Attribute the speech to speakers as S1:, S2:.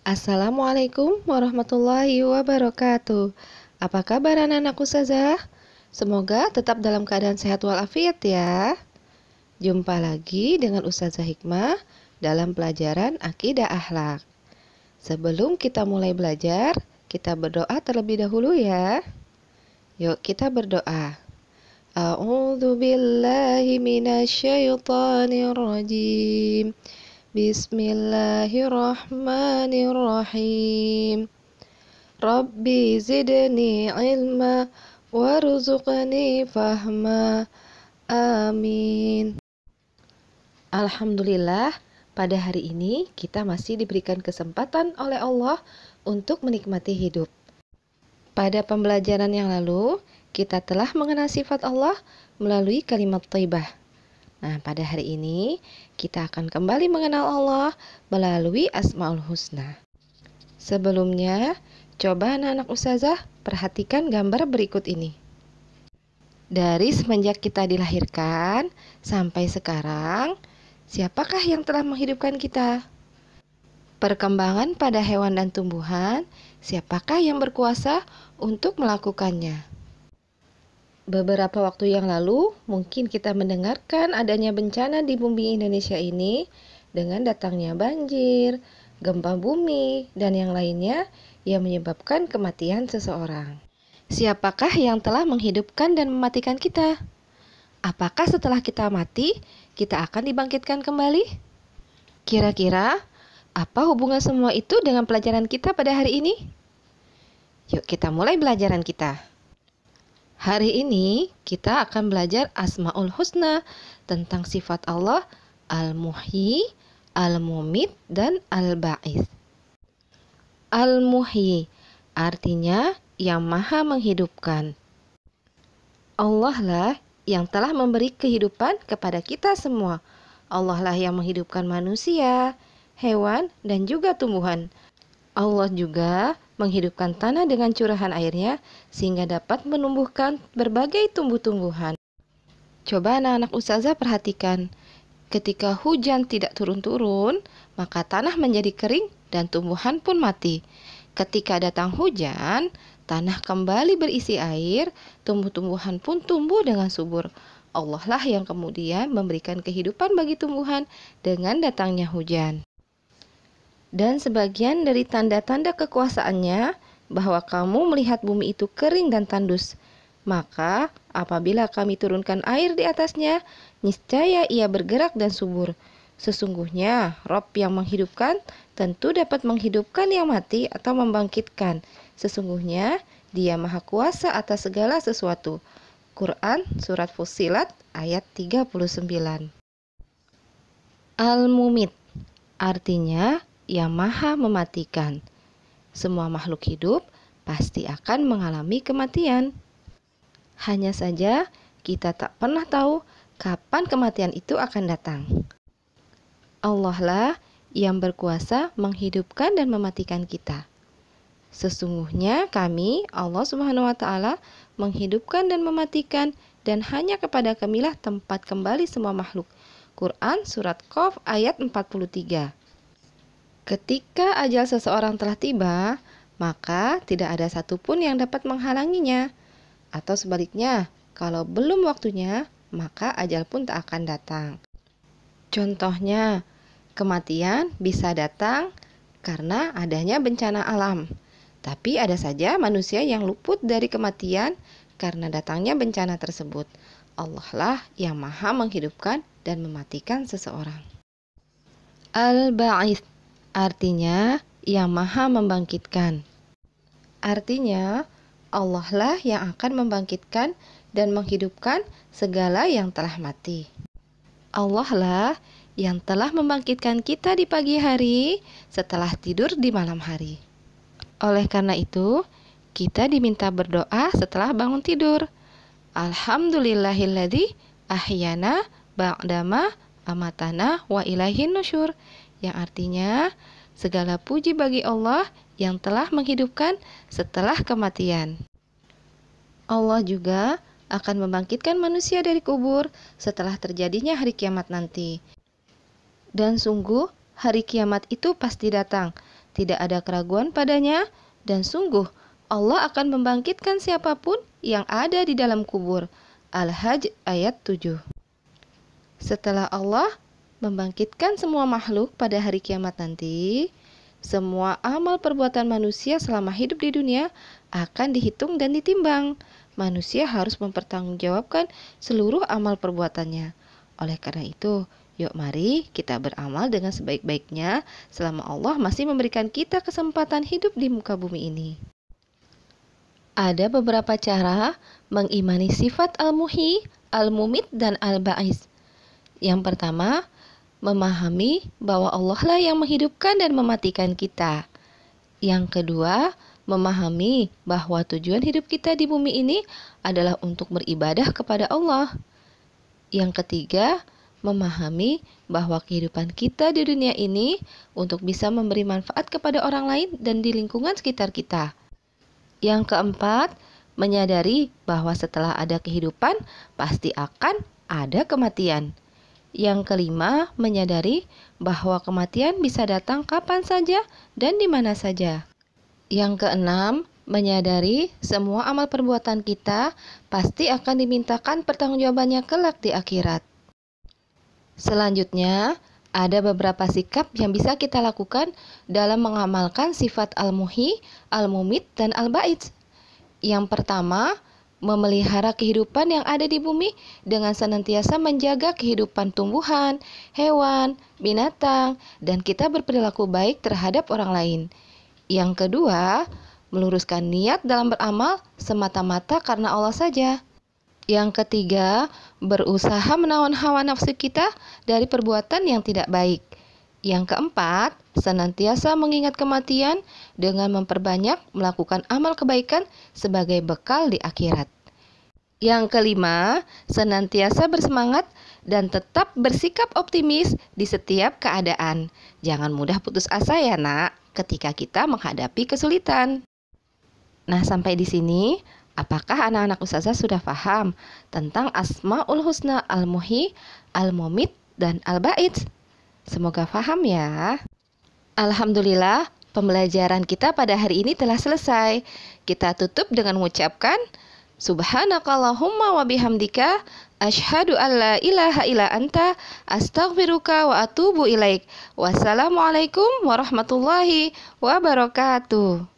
S1: Assalamualaikum warahmatullahi wabarakatuh. Apa kabar anak-anak ustazah? Semoga tetap dalam keadaan sehat walafiat ya. Jumpa lagi dengan Ustazah Hikmah dalam pelajaran Akidah Akhlak. Sebelum kita mulai belajar, kita berdoa terlebih dahulu ya. Yuk kita berdoa. A'udzu billahi minasyaitonir rajim. Bismillahirrahmanirrahim. Rabbi zidni ilma warzuqni fahma. Amin. Alhamdulillah, pada hari ini kita masih diberikan kesempatan oleh Allah untuk menikmati hidup. Pada pembelajaran yang lalu, kita telah mengenal sifat Allah melalui kalimat thayyibah. Nah, pada hari ini kita akan kembali mengenal Allah melalui Asmaul Husna. Sebelumnya, coba anak-anak ustazah perhatikan gambar berikut ini. Dari semenjak kita dilahirkan sampai sekarang, siapakah yang telah menghidupkan kita? Perkembangan pada hewan dan tumbuhan, siapakah yang berkuasa untuk melakukannya? Beberapa waktu yang lalu, mungkin kita mendengarkan adanya bencana di bumi Indonesia ini dengan datangnya banjir, gempa bumi, dan yang lainnya yang menyebabkan kematian seseorang. Siapakah yang telah menghidupkan dan mematikan kita? Apakah setelah kita mati, kita akan dibangkitkan kembali? Kira-kira, apa hubungan semua itu dengan pelajaran kita pada hari ini? Yuk kita mulai pelajaran kita. Hari ini kita akan belajar Asmaul Husna tentang sifat Allah Al-Muhyi, Al-Mumit, dan Al-Ba'its. Al-Muhyi artinya yang maha menghidupkan. Allah lah yang telah memberi kehidupan kepada kita semua. Allah lah yang menghidupkan manusia, hewan, dan juga tumbuhan. Allah juga menghidupkan tanah dengan curahan airnya sehingga dapat menumbuhkan berbagai tumbuh-tumbuhan. Coba anak-anak ustazah perhatikan, ketika hujan tidak turun-turun, maka tanah menjadi kering dan tumbuhan pun mati. Ketika datang hujan, tanah kembali berisi air, tumbuh-tumbuhan pun tumbuh dengan subur. Allah lah yang kemudian memberikan kehidupan bagi tumbuhan dengan datangnya hujan. Dan sebagian dari tanda-tanda kekuasaannya bahwa kamu melihat bumi itu kering dan tandus. Maka apabila kami turunkan air di atasnya, niscaya ia bergerak dan subur. Sesungguhnya Rob yang menghidupkan tentu dapat menghidupkan yang mati atau membangkitkan. Sesungguhnya Dia Maha Kuasa atas segala sesuatu. Quran Surat Fussilat ayat 39. Al-Mumit artinya yang maha mematikan. Semua makhluk hidup pasti akan mengalami kematian. Hanya saja kita tak pernah tahu kapan kematian itu akan datang. Allah lah yang berkuasa menghidupkan dan mematikan kita. Sesungguhnya kami, Allah Subhanahu wa Ta'ala, menghidupkan dan mematikan, dan hanya kepada Kamilah tempat kembali semua makhluk. Quran Surat Qaf ayat 43. Ketika ajal seseorang telah tiba, maka tidak ada satupun yang dapat menghalanginya. Atau sebaliknya, kalau belum waktunya, maka ajal pun tak akan datang. Contohnya, kematian bisa datang karena adanya bencana alam. Tapi ada saja manusia yang luput dari kematian karena datangnya bencana tersebut. Allah lah yang maha menghidupkan dan mematikan seseorang. Al-Ba'its artinya yang maha membangkitkan. Artinya Allah lah yang akan membangkitkan dan menghidupkan segala yang telah mati. Allah lah yang telah membangkitkan kita di pagi hari setelah tidur di malam hari. Oleh karena itu, kita diminta berdoa setelah bangun tidur. Alhamdulillahilladzi ahyana ba'dama amatana wa ilaihin nusyur. Yang artinya, segala puji bagi Allah yang telah menghidupkan setelah kematian. Allah juga akan membangkitkan manusia dari kubur setelah terjadinya hari kiamat nanti. Dan sungguh, hari kiamat itu pasti datang. tidak ada keraguan padanya, dan sungguh Allah akan membangkitkan siapapun yang ada di dalam kubur. Al-Hajj ayat 7. Setelah Allah membangkitkan semua makhluk pada hari kiamat nanti, semua amal perbuatan manusia selama hidup di dunia akan dihitung dan ditimbang. Manusia harus mempertanggungjawabkan seluruh amal perbuatannya. Oleh karena itu, yuk mari kita beramal dengan sebaik-baiknya selama Allah masih memberikan kita kesempatan hidup di muka bumi ini. Ada beberapa cara mengimani sifat Al-Muhyi, Al-Mumit, dan Al-Ba'is. Yang pertama, memahami bahwa Allah lah yang menghidupkan dan mematikan kita. Yang kedua, memahami bahwa tujuan hidup kita di bumi ini adalah untuk beribadah kepada Allah. Yang ketiga, memahami bahwa kehidupan kita di dunia ini untuk bisa memberi manfaat kepada orang lain dan di lingkungan sekitar kita. Yang keempat, menyadari bahwa setelah ada kehidupan, pasti akan ada kematian. Yang kelima, menyadari bahwa kematian bisa datang kapan saja dan di mana saja. Yang keenam, menyadari semua amal perbuatan kita pasti akan dimintakan pertanggungjawabannya kelak di akhirat. Selanjutnya, ada beberapa sikap yang bisa kita lakukan dalam mengamalkan sifat Al-Muhyi, Al-Mumit, dan Al-Ba'is. Yang pertama, memelihara kehidupan yang ada di bumi dengan senantiasa menjaga kehidupan tumbuhan, hewan, binatang, dan kita berperilaku baik terhadap orang lain. Yang kedua, meluruskan niat dalam beramal semata-mata karena Allah saja. Yang ketiga, berusaha menahan hawa nafsu kita dari perbuatan yang tidak baik. Yang keempat, senantiasa mengingat kematian dengan memperbanyak melakukan amal kebaikan sebagai bekal di akhirat. Yang kelima, senantiasa bersemangat dan tetap bersikap optimis di setiap keadaan. Jangan mudah putus asa ya nak, ketika kita menghadapi kesulitan. Nah, sampai di sini, apakah anak-anak ustazah sudah paham tentang Asmaul Husna Al-Muhyi, Al-Mumit, dan Al-Ba'is? Semoga paham ya. Alhamdulillah, pembelajaran kita pada hari ini telah selesai. Kita tutup dengan mengucapkan Subhanakallahumma wa bihamdika asyhadu an la ilaha illa anta astaghfiruka wa atubu ilaik. Wassalamualaikum warahmatullahi wabarakatuh.